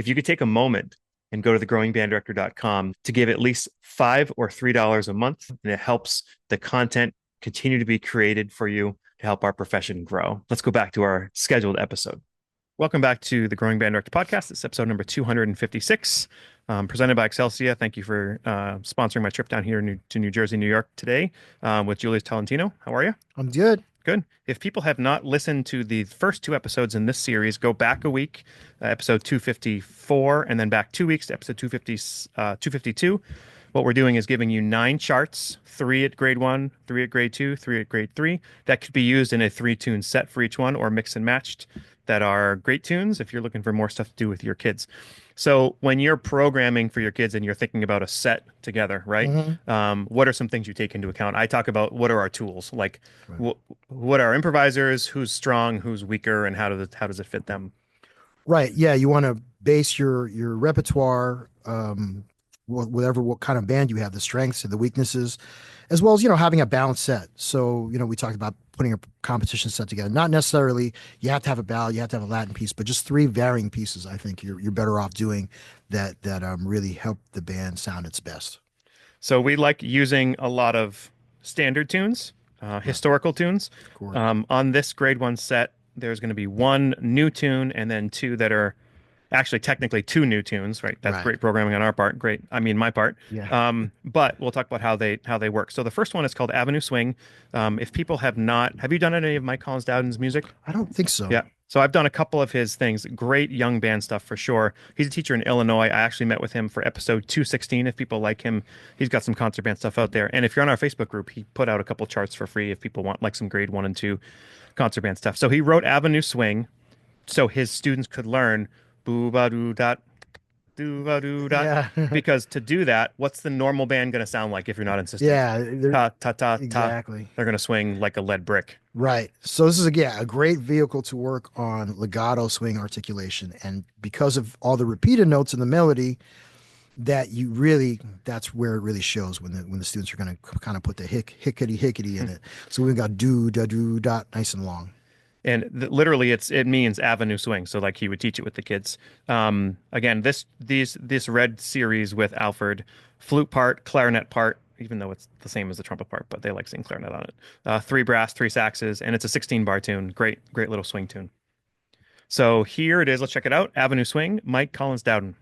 if you could take a moment and go to thegrowingbanddirector.com to give at least $5 or $3 a month, and it helps the content continue to be created for you to help our profession grow. Let's go back to our scheduled episode. Welcome back to the Growing Band Director podcast. It's episode number 256, presented by Excelsia. Thank you for sponsoring my trip down here to New Jersey, New York today with Julius Tolentino. How are you? I'm good. Good. If people have not listened to the first two episodes in this series, go back a week, episode 254, and then back 2 weeks to episode 252. What we're doing is giving you 9 charts, 3 at grade 1, 3 at grade 2, 3 at grade 3, that could be used in a 3-tune set for each one or mix and matched, that are great tunes if you're looking for more stuff to do with your kids. So when you're programming for your kids and you're thinking about a set together, right? What are some things you take into account? I talk about what are our tools, like what are improvisers, who's strong, who's weaker, and how does it fit them? Right. Yeah. You want to base your repertoire, what kind of band you have, the strengths and the weaknesses, as well as, having a balanced set. So, we talked about putting a competition set together. Not necessarily you have to have a ballad, you have to have a Latin piece, but just 3 varying pieces. I think you're better off doing that really help the band sound its best. So we like using a lot of standard tunes, historical tunes. On this grade 1 set, there's going to be 1 new tune and then 2 that are actually technically 2 new tunes, right? That's great programming on our part. Great. I mean, my part. Yeah. But we'll talk about how they work. So the first one is called Avenue Swing. If people have you done any of Mike Collins Dowden's music? I don't think so. Yeah. So I've done a couple of his things. Great young band stuff for sure. He's a teacher in Illinois. I actually met with him for episode 216. If people like him, he's got some concert band stuff out there. And if you're on our Facebook group, he put out a couple charts for free if people want like some grade 1 and 2 concert band stuff. So he wrote Avenue Swing so his students could learn boo-ba-doo-dot, doo-ba-doo-dot. Yeah. Because to do that, what's the normal band going to sound like if you're not insisting? Yeah. Ta-ta-ta-ta. Exactly. They're going to swing like a lead brick. Right. So this is a great vehicle to work on legato swing articulation. And because of all the repeated notes in the melody, that's where it really shows when the students are going to kind of put the hickety in it. So we've got do da do dot nice and long. And literally, it means avenue swing. So like he would teach it with the kids. Again, this red series with Alfred, flute part, clarinet part, even though it's the same as the trumpet part, but they like seeing clarinet on it. 3 brass, 3 saxes, and it's a 16-bar tune. Great little swing tune. So here it is. Let's check it out. Avenue Swing, Mike Collins Dowden.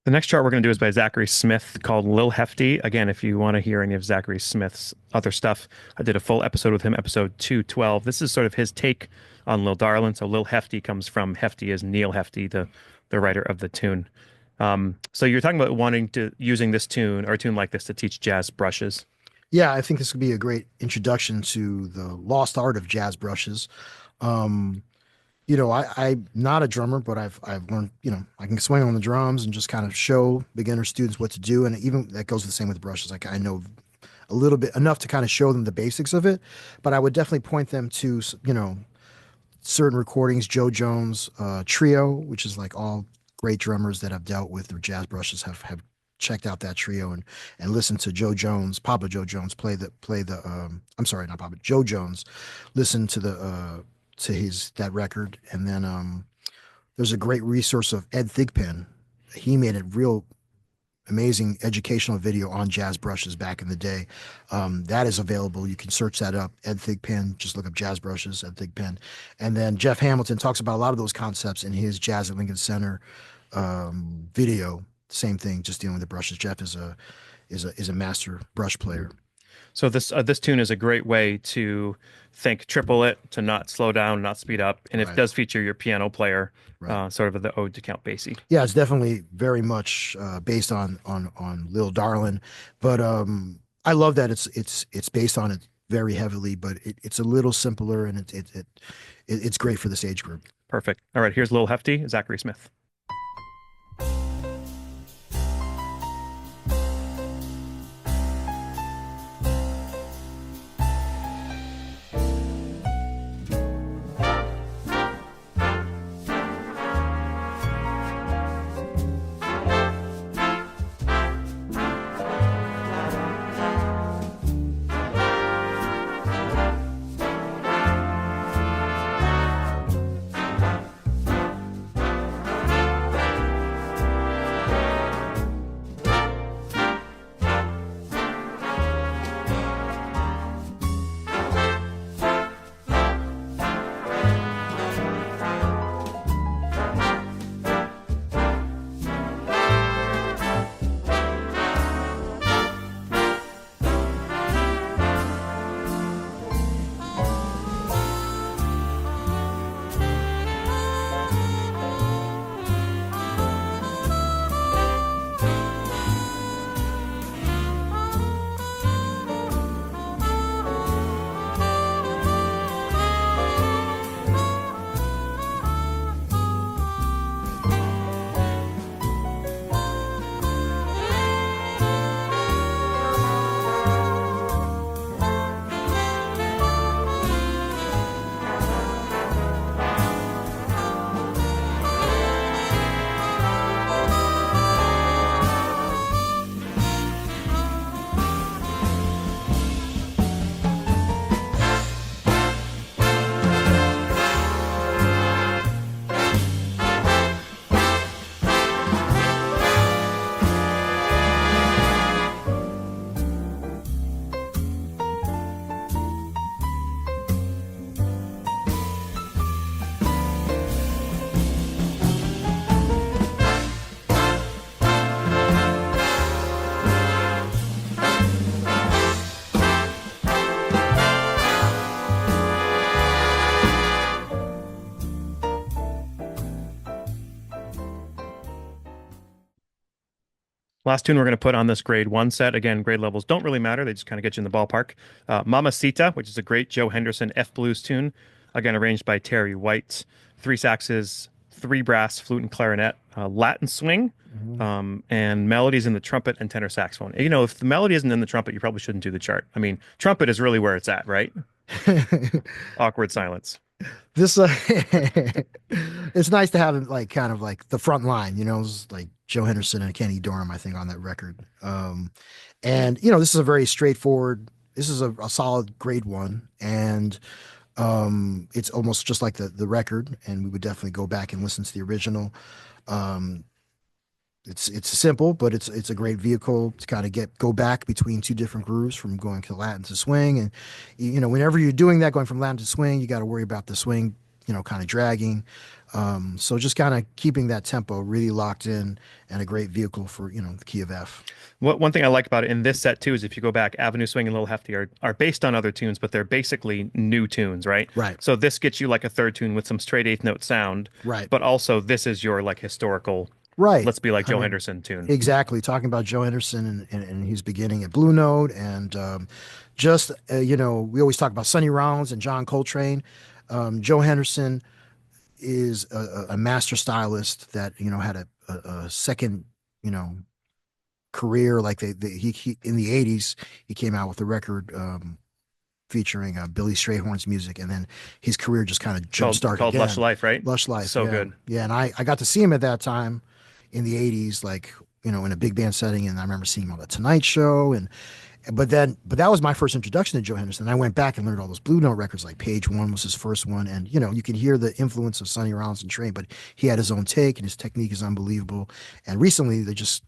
The next chart we're going to do is by Zachary Smith called Lil Hefty. Again, if you want to hear any of Zachary Smith's other stuff, I did a full episode with him, episode 212. This is sort of his take on Lil Darlin. So Lil Hefty comes from Hefty as Neil Hefty, the writer of the tune. So you're talking about using this tune or a tune like this to teach jazz brushes. Yeah, I think this could be a great introduction to the lost art of jazz brushes. I'm not a drummer, but I've learned, I can swing on the drums and just kind of show beginner students what to do. And even that goes the same with brushes. Like I know a little bit enough to kind of show them the basics of it, but I would definitely point them to, certain recordings, Joe Jones trio, which is like all great drummers that have dealt with their jazz brushes have checked out that trio and listened to Joe Jones, Papa Joe Jones play the I'm sorry, not Papa, Joe Jones, listen to his that record. And then there's a great resource of Ed Thigpen. He made a real amazing educational video on jazz brushes back in the day. That is available. You can search that up. Ed Thigpen, just look up jazz brushes, Ed Thigpen. And then Jeff Hamilton talks about a lot of those concepts in his Jazz at Lincoln Center video. Same thing, just dealing with the brushes. Jeff is a master brush player. So this tune is a great way to think triple it, to not slow down, not speed up, and it Right, does feature your piano player, right. sort of the ode to Count Basie. Yeah, it's definitely very much based on Lil Darlin, but I love that it's based on it very heavily, but it's a little simpler and it's great for this age group. Perfect. All right, here's Lil Hefty, Zachary Smith. Last tune we're going to put on this grade one set. Again, grade levels don't really matter. They just kind of get you in the ballpark. Mamacita, which is a great Joe Henderson F blues tune. Again, arranged by Terry White. Three saxes, three brass, flute and clarinet, Latin swing, Mhm. and melodies in the trumpet and tenor saxophone. You know, if the melody isn't in the trumpet, you probably shouldn't do the chart. I mean, trumpet is really where it's at, right? Awkward silence. This it's nice to have it like kind of like the front line, it's like Joe Henderson and Kenny Dorham, I think, on that record. And this is a very straightforward, this is a solid grade one, and it's almost just like the record, and we would definitely go back and listen to the original. Um, it's simple, but it's a great vehicle to kind of go back between two different grooves from going to Latin to swing. And whenever you're doing that, going from Latin to swing, you got to worry about the swing, kind of dragging. So just kind of keeping that tempo really locked in, and a great vehicle for the key of F. One thing I like about it in this set too is if you go back, Avenue Swing and Little Hefty are based on other tunes, but they're basically new tunes, right? Right. So this gets you like a third tune with some straight eighth note sound, Right. but also this is your like historical, Right. let's be like I Joe mean, Henderson tune. exactly. Talking about Joe Henderson and his beginning at Blue Note, and just we always talk about Sonny Rollins and John Coltrane. Joe Henderson is a master stylist that had a second career. Like he in the '80s he came out with a record featuring Billy Strayhorn's music, and then his career just kind of jump-started called Lush again. Life, right? Lush Life, So yeah, good. yeah. And I got to see him at that time in the '80s, like in a big band setting, and I remember seeing him on the Tonight Show, and but that was my first introduction to Joe Henderson. I went back and learned all those Blue Note records, like Page One was his first one, and you can hear the influence of Sonny Rollins and Train, but he had his own take, and his technique is unbelievable. And recently, they just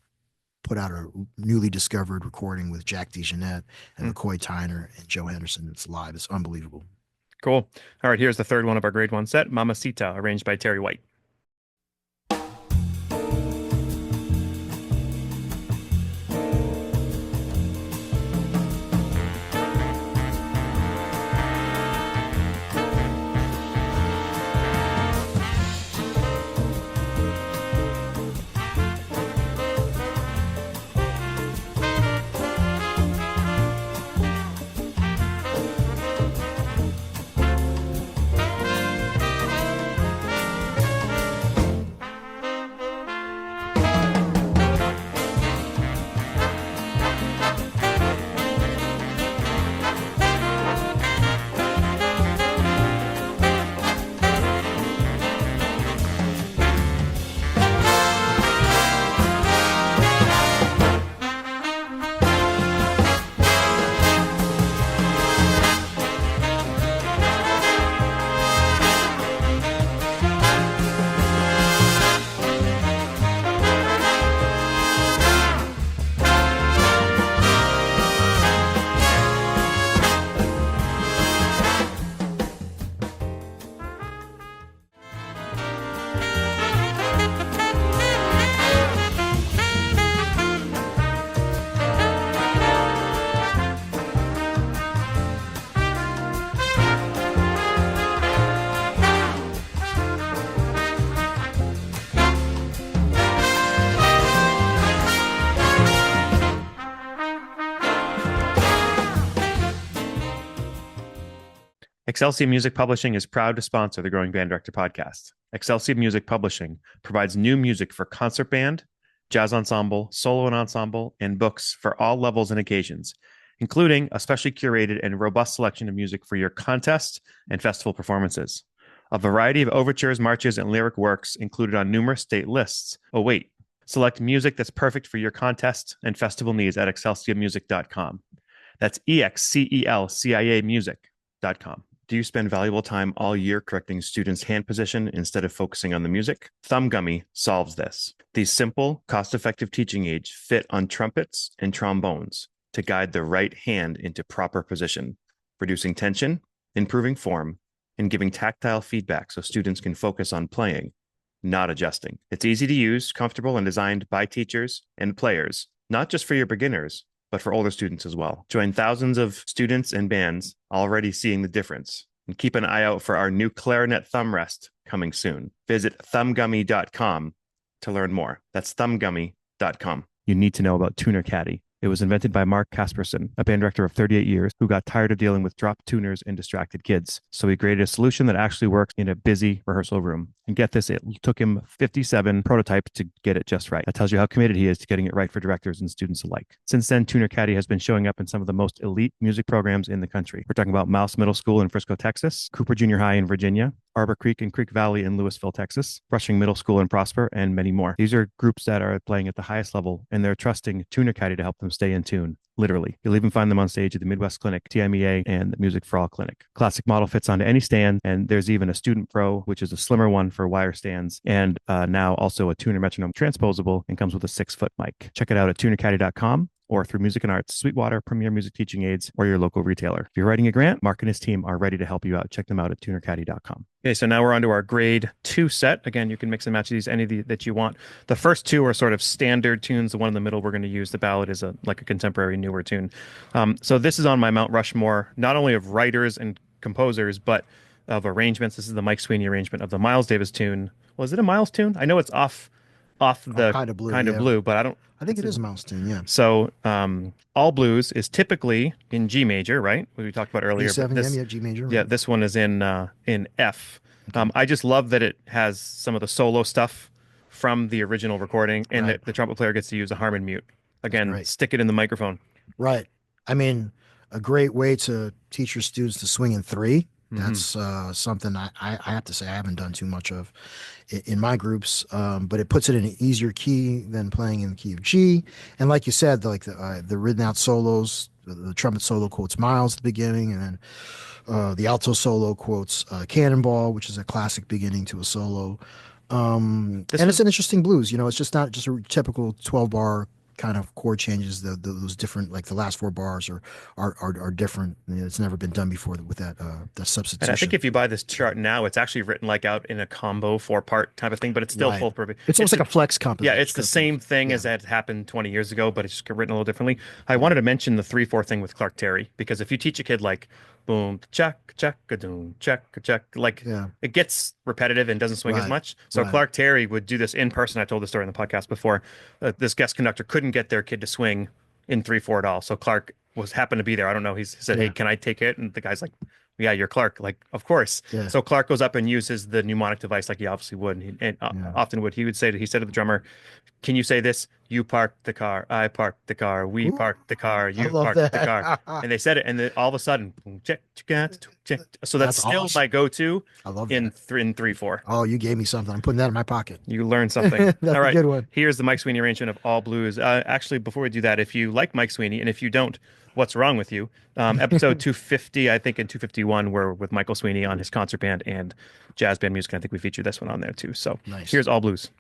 put out a newly discovered recording with Jack DeJohnette and Mm, McCoy Tyner and Joe Henderson. It's live. It's unbelievable. cool. All right, here's the third one of our grade one set, Mamacita, arranged by Terry White. Excelsior Music Publishing is proud to sponsor the Growing Band Director podcast. Excelsior Music Publishing provides new music for concert band, jazz ensemble, solo and ensemble, and books for all levels and occasions, including a specially curated and robust selection of music for your contest and festival performances. A variety of overtures, marches, and lyric works included on numerous state lists await. Select music that's perfect for your contest and festival needs at excelsiormusic.com. That's EXCELCIA music.com. Do you spend valuable time all year correcting students' hand position instead of focusing on the music? Thumb Gummy solves this. These simple, cost-effective teaching aids fit on trumpets and trombones to guide the right hand into proper position, reducing tension, improving form, and giving tactile feedback so students can focus on playing, not adjusting. It's easy to use, comfortable, and designed by teachers and players, not just for your beginners, but for older students as well. Join thousands of students and bands already seeing the difference. And keep an eye out for our new clarinet thumb rest coming soon. Visit thumbgummy.com to learn more. That's thumbgummy.com. You need to know about Tuner Caddy. It was invented by Mark Casperson, a band director of 38 years who got tired of dealing with dropped tuners and distracted kids. So he created a solution that actually works in a busy rehearsal room. And get this, it took him 57 prototypes to get it just right. That tells you how committed he is to getting it right for directors and students alike. Since then, Tuner Caddy has been showing up in some of the most elite music programs in the country. We're talking about Mouse Middle School in Frisco, Texas, Cooper Junior High in Virginia, Arbor Creek and Creek Valley in Louisville, Texas, Rushing Middle School in Prosper, and many more. These are groups that are playing at the highest level, and they're trusting Tuner Caddy to help them stay in tune. Literally. You'll even find them on stage at the Midwest Clinic, TMEA, and the Music for All Clinic. Classic model fits onto any stand, and there's even a Student Pro, which is a slimmer one for wire stands, and now also a tuner metronome transposable and comes with a 6-foot mic. Check it out at tunercaddy.com or through Music and Arts, Sweetwater, Premier Music Teaching Aids, or your local retailer. If you're writing a grant, Mark and his team are ready to help you out. Check them out at tunercaddy.com. Okay, so now we're on to our grade 2 set. Again, you can mix and match these that you want. The first two are sort of standard tunes. The one in the middle we're going to use, the ballad, is like a contemporary newer tune. So this is on my Mount Rushmore, not only of writers and composers, but of arrangements. This is the Mike Sweeney arrangement of the Miles Davis tune. Well, is it a Miles tune? I know it's off the Kind of Blue, Kind of yeah. Blue, but I don't. I think it is a Mouse tune, yeah. So All Blues is typically in G major, right? We talked about earlier. G7, This, yeah, G major. yeah, this one is in F. I just love that it has some of the solo stuff from the original recording, and Right. the trumpet player gets to use a Harmon mute. Again, Right. stick it in the microphone. Right. I mean, a great way to teach your students to swing in three. Hmm. That's something I have to say I haven't done too much of in my groups, but it puts it in an easier key than playing in the key of G. And like you said, the written out solos, the trumpet solo quotes Miles at the beginning, and then the alto solo quotes Cannonball, which is a classic beginning to a solo. This And it's was an interesting blues. It's just not just a typical 12 bar kind of chord changes. Those different, like the last four bars are different. It's never been done before with that And I think substitution. if you buy this chart now, it's actually written like out in a combo 4-part type of thing, but it's still Right. full perfect. It's almost like a flex Yeah, composition. it's the same thing Yeah. as that happened 20 years ago, but it's just written a little differently. I Yeah. wanted to mention the 3/4 thing with Clark Terry because if you teach a kid like boom, check, a doom, check, like Yeah. it gets repetitive and doesn't swing as Right. much. So Right. Clark Terry would do this in person. I told the story in the podcast before. This guest conductor couldn't get their kid to swing in 3/4 at all. So Clark was happened to be there. I don't know. He said, "Hey, Yeah. can I take it?" And the guy's like, "Yeah, you're Clark." Like, of course. Yeah. So Clark goes up and uses the mnemonic device like he obviously would, and Yeah. often would. He said to the drummer, "Can you say this? You parked the car, I parked the car, we Ooh, parked the car, I you love parked the car." that. And they said it, and then all of a sudden, boom, check, check. So that's That's still my awesome. go-to I love in that. in 3/4. Oh, you gave me something. I'm putting that in my pocket. You learn something. All That's a right. good one. Here's the Mike Sweeney arrangement of all blues. Actually, before we do that, if you like Mike Sweeney, and if you don't, what's wrong with you? Episode 250, I think, and 251 were with Michael Sweeney on his concert band and jazz band music. I think we featured this one on there too. So Nice. here's all blues.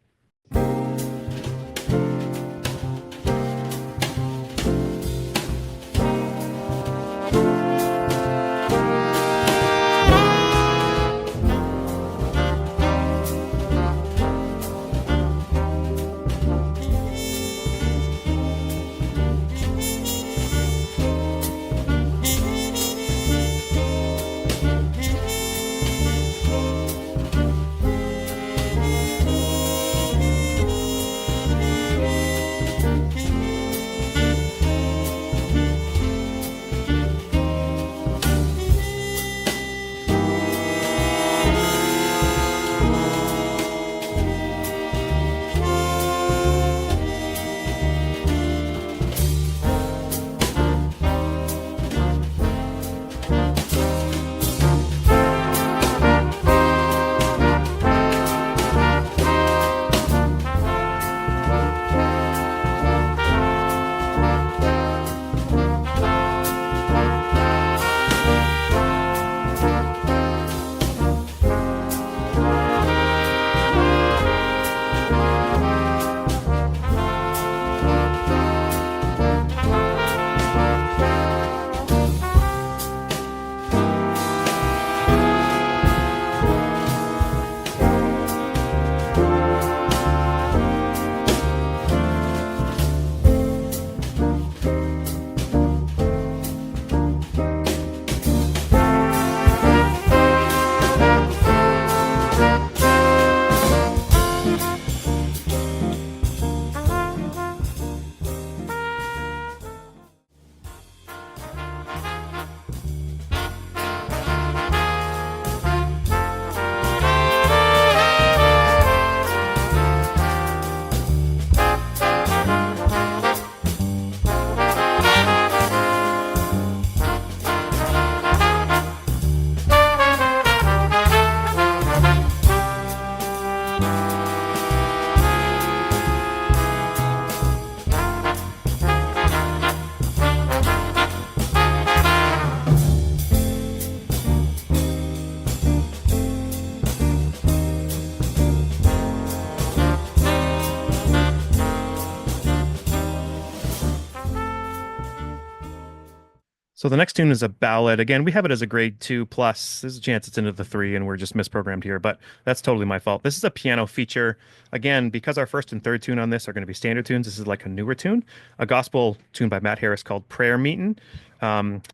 So the next tune is a ballad. Again, we have it as a grade 2 plus. There's a chance it's into the 3 and we're just misprogrammed here, but that's totally my fault. This is a piano feature. Again, because our first and third tune on this are going to be standard tunes, this is like a newer tune, a gospel tune by Matt Harris called Prayer Meetin'.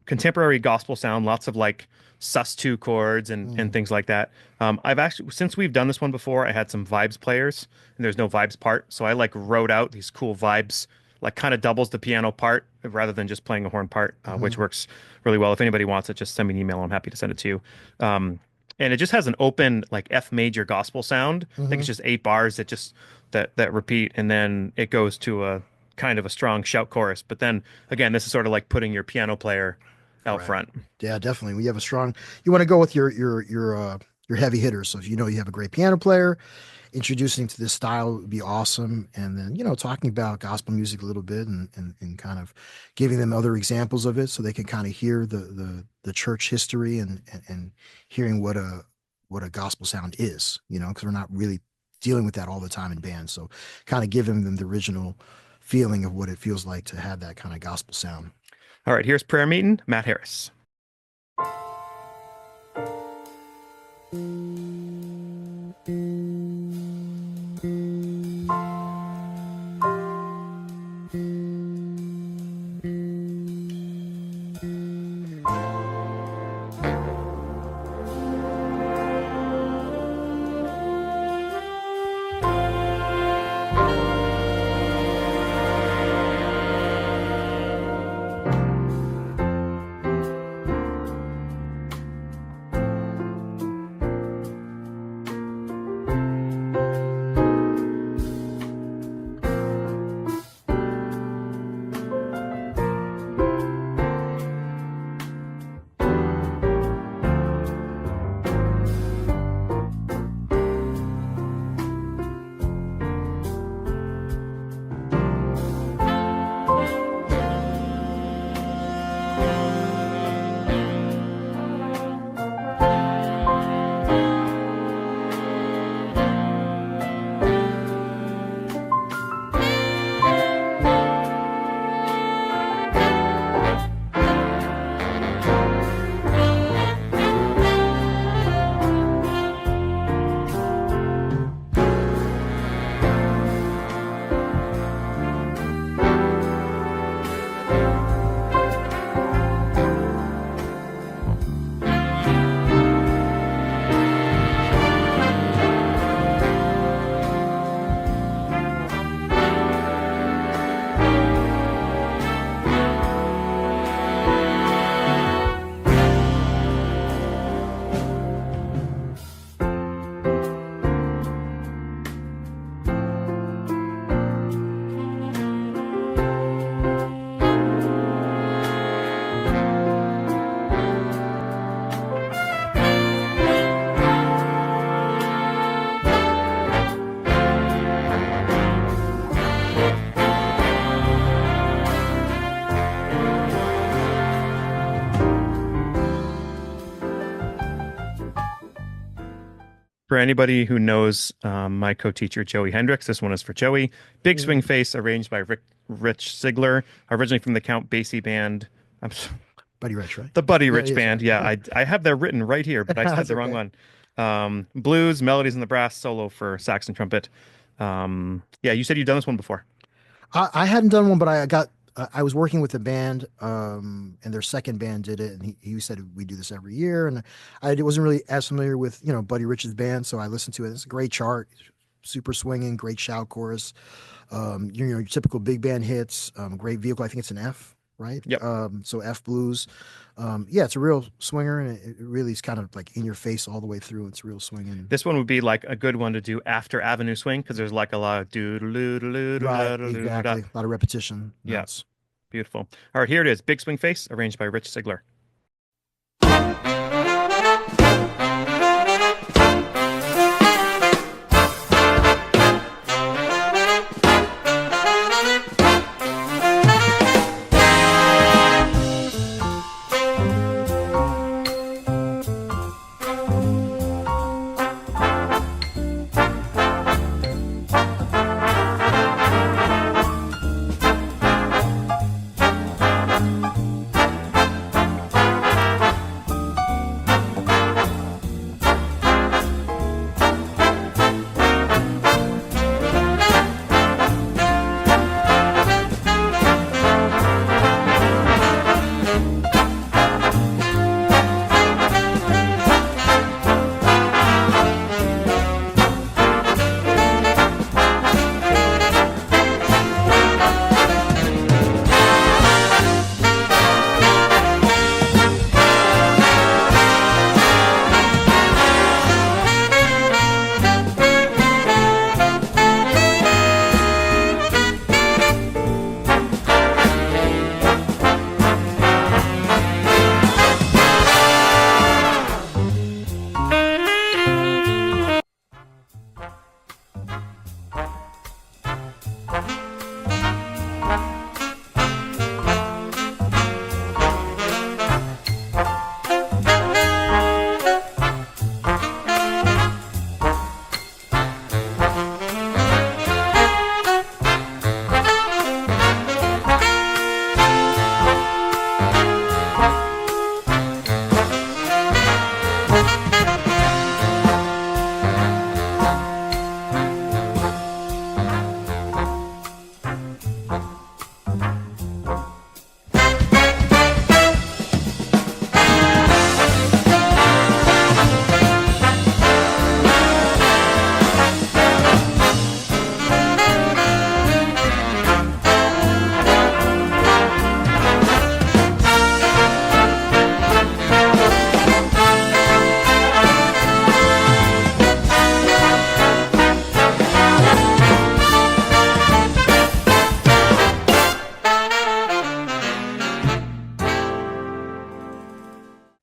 Contemporary gospel sound, lots of like sus2 chords and Mm. things like that. I've actually, since we've done this one before, I had some vibes players and there's no vibes part. So I like wrote out these cool vibes, like kind of doubles the piano part rather than just playing a horn part, which Mhm. works really well. If anybody wants it, just send me an email. I'm happy to send it to you. And it just has an open like F major gospel sound. I think it's Mhm. just 8 bars that repeat, and then it goes to a kind of a strong shout chorus. But then again, this is sort of like putting your piano player out Right. front. Yeah, definitely. We have a strong. You want to go with your heavy hitters. So if you know you have a great piano player, introducing to this style would be awesome. And then talking about gospel music a little bit and kind of giving them other examples of it, so they can kind of hear the church history and hearing what a gospel sound is. Because we're not really dealing with that all the time in bands. So kind of giving them the original feeling of what it feels like to have that kind of gospel sound. All right, here's Prayer Meeting, Matt Harris. For anybody who knows my co-teacher Joey Hendricks, this one is for Joey. Big Swing Face, arranged by Rich Ziegler, originally from the Count Basie Band. I'm Buddy Rich, right? the Buddy Yeah, Rich yes, Band. right. Yeah, I have that written right here, but I said That's the wrong okay. one. Blues, melodies in the brass, solo for sax and trumpet. Yeah, you said you've done this one before. I hadn't done one, but I was working with a band, and their second band did it, and he said we do this every year, and I wasn't really as familiar with Buddy Rich's band, so I listened to it. It's a great chart, super swinging, great shout chorus, your typical big band hits, great vehicle. I think it's an F, right? Yep. So F blues. Yeah, it's a real swinger, and it really is kind of like in your face all the way through. It's real swinging. This one would be like a good one to do after Avenue Swing because there's like a lot of doo doo doo doo doo Right, doo doo doo. exactly. A lot of repetition Yeah, notes. beautiful. All right, here it is. Big Swing Face, arranged by Rich Ziegler.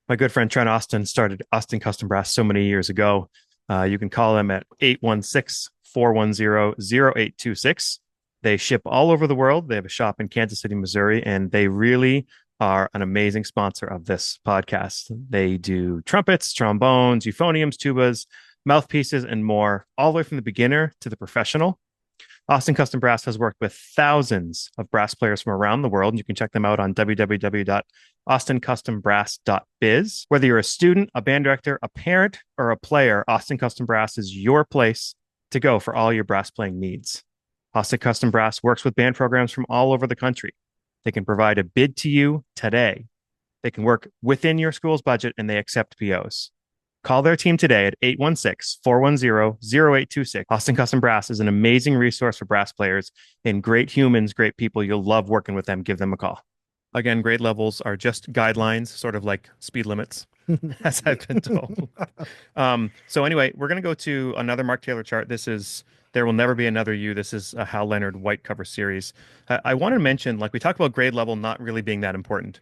My good friend Trent Austin started Austin Custom Brass so many years ago. You can call them at 816-410-0826. They ship all over the world. They have a shop in Kansas City, Missouri, and they really are an amazing sponsor of this podcast. They do trumpets, trombones, euphoniums, tubas, mouthpieces, and more, all the way from the beginner to the professional. Austin Custom Brass has worked with thousands of brass players from around the world. And you can check them out on www.austincustombrass.biz. Whether you're a student, a band director, a parent, or a player, Austin Custom Brass is your place to go for all your brass playing needs. Austin Custom Brass works with band programs from all over the country. They can provide a bid to you today. They can work within your school's budget, and they accept POs. Call their team today at 816-410-0826. Austin Custom Brass is an amazing resource for brass players and great humans, great people. You'll love working with them. Give them a call. Again, grade levels are just guidelines, sort of like speed limits, as I've been told. So anyway, we're going to go to another Mark Taylor chart. This is There Will Never Be Another You. This is a Hal Leonard white cover series. I want to mention, like we talked about grade level not really being that important.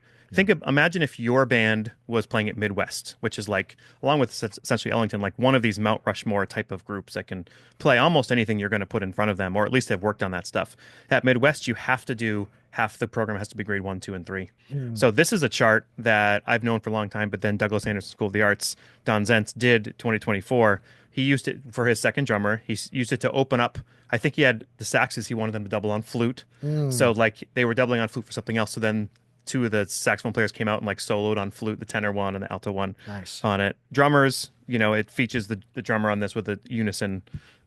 Imagine if your band was playing at Midwest, which is like, along with essentially Ellington, like one of these Mount Rushmore type of groups that can play almost anything you're going to put in front of them, or at least they've worked on that stuff. At Midwest, you have to do half the program has to be grade 1, 2, and 3. So this is a chart that I've known for a long time, but then Douglas Anderson School of the Arts, Don Zentz, did 2024. He used it for his second drummer. He used it to open up. I think he had the saxes. He wanted them to double on flute. So like they were doubling on flute for something else. So then two of the saxophone players came out and like soloed on flute, the tenor one and the alto one on it. Drummers, it features the drummer on this with a unison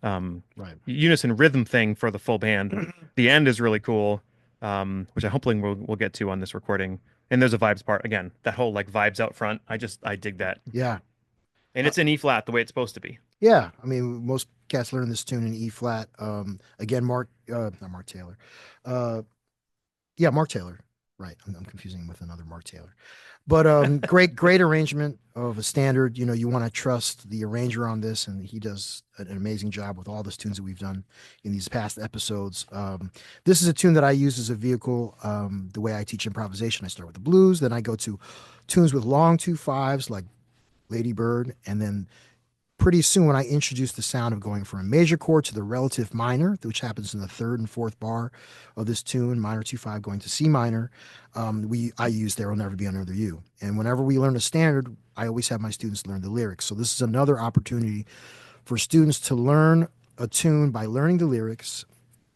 rhythm thing for the full band. The end is really cool, which I hopefully we'll get to on this recording. And there's a vibes part again. That whole like vibes out front. I dig that. Yeah. And it's in E flat the way it's supposed to be. Yeah, I mean, most cats learn this tune in E flat. Again, not Mark Taylor. Mark Taylor. Right, I'm confusing him with another Mark Taylor. But great arrangement of a standard. You want to trust the arranger on this, and he does an amazing job with all the tunes that we've done in these past episodes. This is a tune that I use as a vehicle. The way I teach improvisation, I start with the blues, then I go to tunes with long 2/5s like Lady Bird, and then pretty soon when I introduce the sound of going from a major chord to the relative minor, which happens in the third and fourth bar of this tune, minor 2/5 going to C minor, I use There Will Never Be Another You. And whenever we learn a standard, I always have my students learn the lyrics. So this is another opportunity for students to learn a tune by learning the lyrics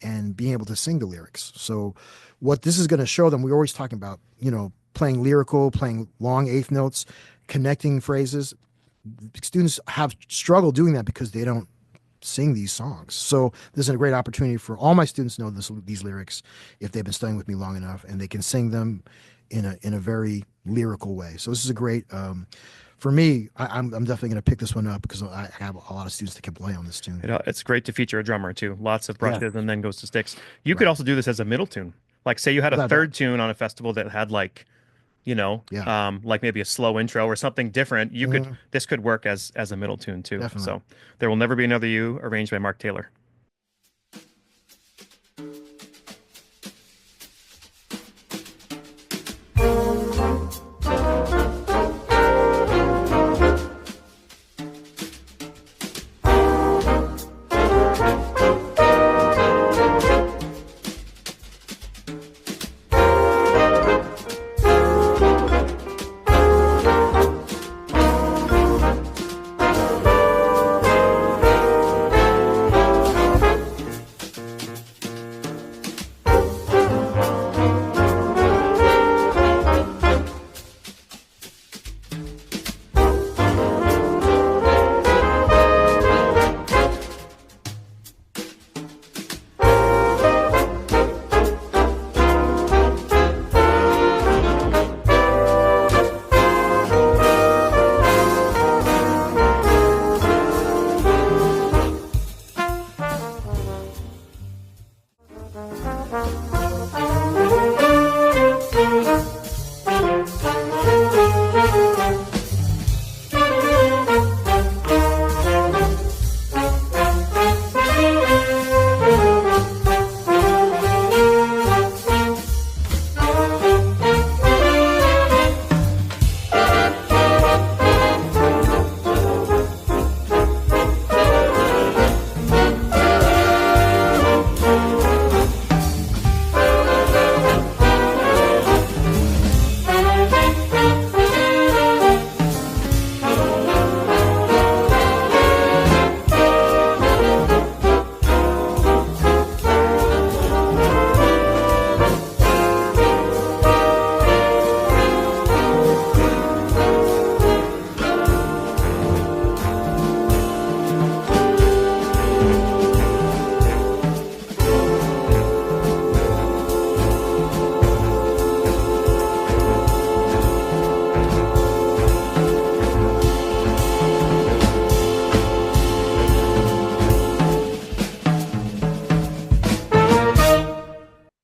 and being able to sing the lyrics. So what this is going to show them, we're always talking about, playing lyrical, playing long eighth notes, connecting phrases. Students have struggled doing that because they don't sing these songs. So this is a great opportunity for all my students to know these lyrics if they've been studying with me long enough, and they can sing them in a very lyrical way. So this is a great, for me, I'm definitely going to pick this one up because I have a lot of students that can play on this tune. It's great to feature a drummer too. Lots of brushes and then goes to sticks. You could also do this as a middle tune. Like say you had a third tune on a festival that had like, like maybe a slow intro or something different. This could work as a middle tune too. Definitely. So There Will Never Be Another You, arranged by Mark Taylor.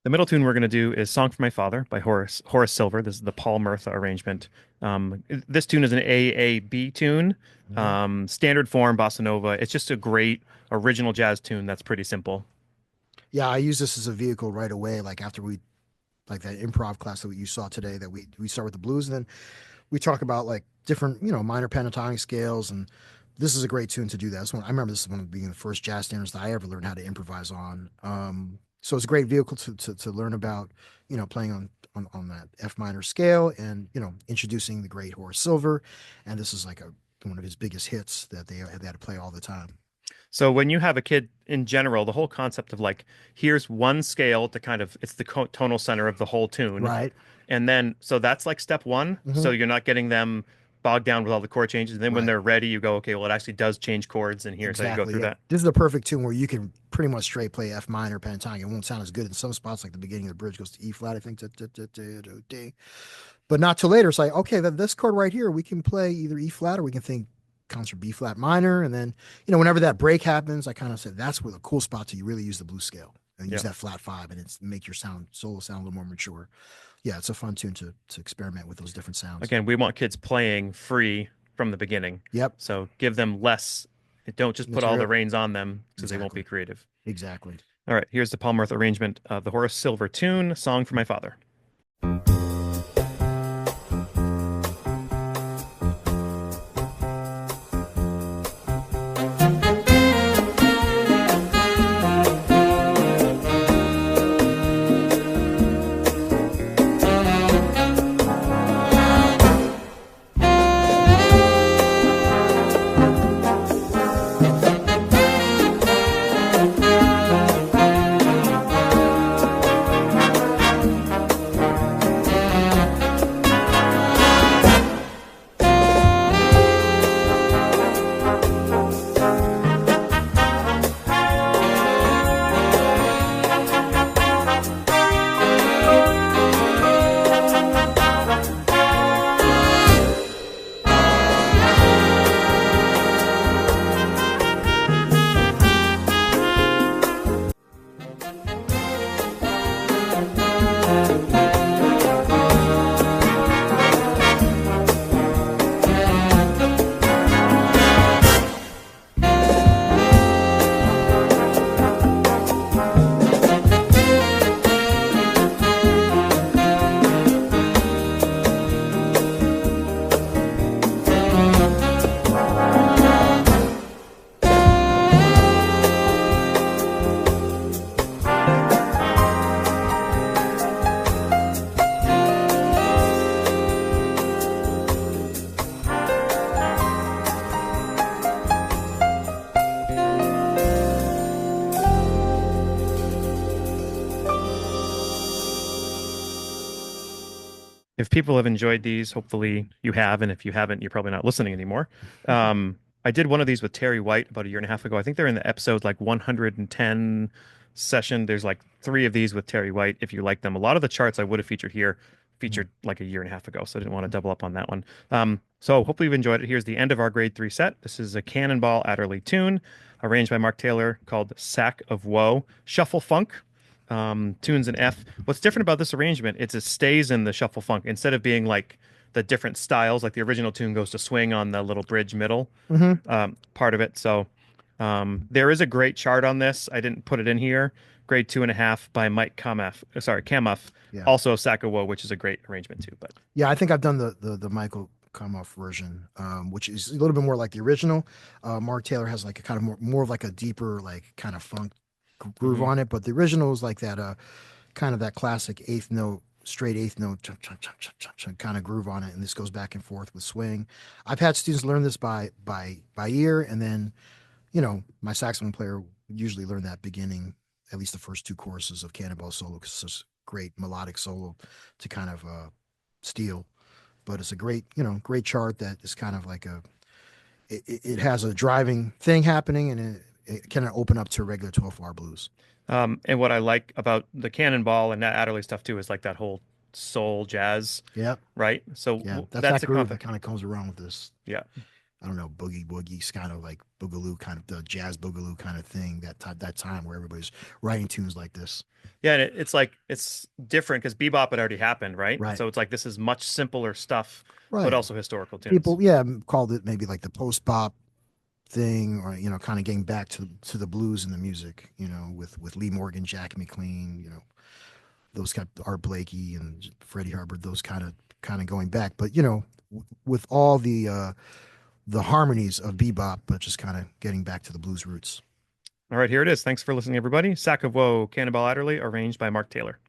The middle tune we're going to do is Song for My Father by Horace Silver. This is the Paul Murtha arrangement. This tune is an AAB tune, Mhm. standard form bossa nova. It's just a great original jazz tune that's pretty simple. Yeah, I use this as a vehicle right away. Like after we like that improv class that you saw today, that we start with the blues, and then we talk about like different minor pentatonic scales, and this is a great tune to do that. I remember this is one of being the first jazz standards that I ever learned how to improvise on. So it's a great vehicle to learn about playing on that F minor scale, and introducing the great Horace Silver, and this is like a one of his biggest hits that they had to play all the time. So when you have a kid in general, the whole concept of like, here's one scale to kind of, it's the tonal center of the whole tune. Right. And then, so that's like step one. Hmm. So you're not getting them bogged down with all the chord changes. And then when Right. they're ready, you go, okay, well, it actually does change chords. And here's how you go Exactly. through Yeah. that. This is a perfect tune where you can pretty much straight play F minor pentatonic. It won't sound as good in some spots, like the beginning of the bridge goes to E flat, I think, but not till later. It's like, okay, this chord right here, we can play either E flat or we can think concert B flat minor. And then, whenever that break happens, I kind of said that's where the cool spot to you really use the blues scale and use Yeah. that flat five, and it's make your solo sound a little more mature. Yeah, it's a fun tune to experiment with those different sounds. Again, we want kids playing free from the beginning. Yep. So give them less. Don't just put all the Material. reins on them because they won't be Exactly. creative. Exactly. All right, here's the Paul Murtha arrangement of the Horace Silver tune, Song for My Father. If people have enjoyed these, hopefully you have, and if you haven't, you're probably not listening anymore. I did one of these with Terry White about a year and a half ago. I think they're in the episode like 110 session. There's like three of these with Terry White. If you like them, a lot of the charts I would have featured here featured like a year and a half ago, so I didn't want to double up on that one. So hopefully you've enjoyed it. Here's the end of our grade three set. This is a Cannonball Adderley tune arranged by Mark Taylor called Sack of Woe, Shuffle Funk. Tunes in F. What's different about this arrangement? It stays in the shuffle funk instead of being like the different styles. Like the original tune goes to swing on the little bridge middle Hmm. part of it. So there is a great chart on this. I didn't put it in here. Grade 2.5 by Mike Kamuff. Sorry, Kamuff. Yeah. Also Sakawo, which is a great arrangement too. But Yeah, I think I've done the Michael Kamoff version, which is a little bit more like the original. Mark Taylor has like a kind of more of like a deeper like kind of funk groove mhm. on it, but the original is like that kind of that classic eighth note, straight eighth note kind of groove on it, and this goes back and forth with swing. I've had students learn this by ear, and then my saxophone player usually learn that beginning, at least the first two choruses of Cannonball Solo, because it's just great melodic solo to kind of steal. But it's a great, great chart that is kind of like it has a driving thing happening, and it kind of open up to a regular 12-bar blues. And what I like about the Cannonball and that Adderley stuff too is like that whole soul jazz, Yep. right? So Yeah. That's that's that a groove that concept. kind of comes around with this. Yeah. I don't know, boogie woogie, kind of like boogaloo, kind of the jazz boogaloo kind of thing. That time where everybody's writing tunes like this. Yeah, and it's like it's different because bebop had already happened, right? Right. So it's like this is much simpler stuff, but Right. also historical tunes. People, yeah, called it maybe like the post bop thing, or kind of getting back to the blues and the music, with Lee Morgan, Jack McLean, those kind of Art Blakey and Freddie Hubbard, those kind of going back, but with all the harmonies of bebop, but just kind of getting back to the blues roots. All right, here it is. Thanks for listening, everybody. Sack of Woe, Cannonball Adderley, arranged by Mark Taylor.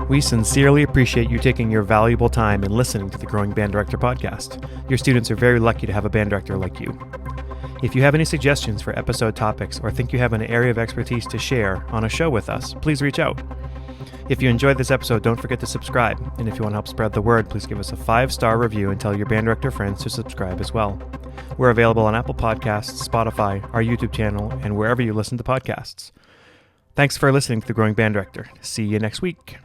We sincerely appreciate you taking your valuable time and listening to the Growing Band Director podcast. Your students are very lucky to have a band director like you. If you have any suggestions for episode topics or think you have an area of expertise to share on a show with us, please reach out. If you enjoyed this episode, don't forget to subscribe. And if you want to help spread the word, please give us a 5-star review and tell your band director friends to subscribe as well. We're available on Apple Podcasts, Spotify, our YouTube channel, and wherever you listen to podcasts. Thanks for listening to The Growing Band Director. See you next week.